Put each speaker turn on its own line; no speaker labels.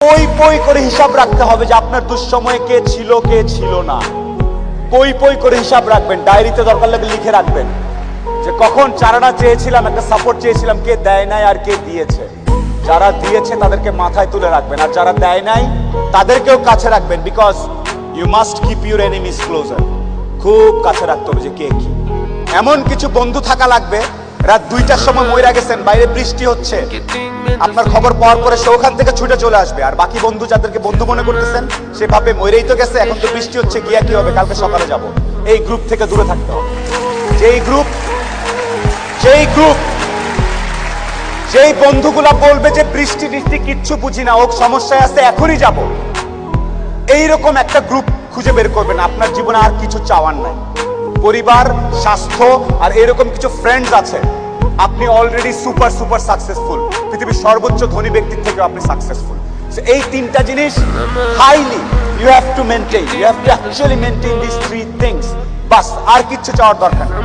পই পই করে হিসাব রাখতে হবে যে আপনার দুঃসময়ে কে ছিল না। পই পই করে হিসাব রাখবেন, ডায়েরিতে দরকার লাগলে লিখে রাখবেন যে কখন চারানা চেয়েছিলাম, একটা সাপোর্ট চেয়েছিলাম, কে দেয় নাই আর কে দিয়েছে। যারা দিয়েছে তাদেরকে মাথায় তুলে রাখবেন, আর যারা দেয় নাই তাদেরকেও কাছে রাখবেন, because you must keep your enemies closer. খুব কাছে রাখতে হবে যে কে কি। এমন কিছু বন্ধু থাকা লাগবে, রাত 2টার সময় মইরা গেছেন, বাইরে বৃষ্টি হচ্ছে, আপনার খবর পাওয়ার পরে সে ওখান থেকে ছুটে চলে আসবে, আর বাকি বন্ধু যাদেরকে বন্ধু মনে করতেছেন সে ভাবে মইরেই তো গেছে, এখন তো বৃষ্টি হচ্ছে, গিয়া কি হবে, কালকে সকালে যাব। এই গ্রুপ থেকে দূরে থাকতে হবে। যেই বন্ধুগুলা বলবে যে বৃষ্টি টিষ্টি কিচ্ছু বুঝি না, ও সমস্যায় আছে, এখনই যাব, এইরকম একটা গ্রুপ খুঁজে বের করবেন। আপনার জীবনে আর কিছু চাওয়ার নাই, পরিবার, স্বাস্থ্য আর এরকম কিছু ফ্রেন্ডস আছে। আপনি অলরেডি সুপার সাকসেসফুল, পৃথিবীর সর্বোচ্চ ধনী ব্যক্তির থেকে আপনি সাকসেসফুল। এই তিনটা জিনিস highly you have to maintain, you have to actually maintain this 3 things. বাস, আর কিচ্ছু চাওয়ার দরকার নেই।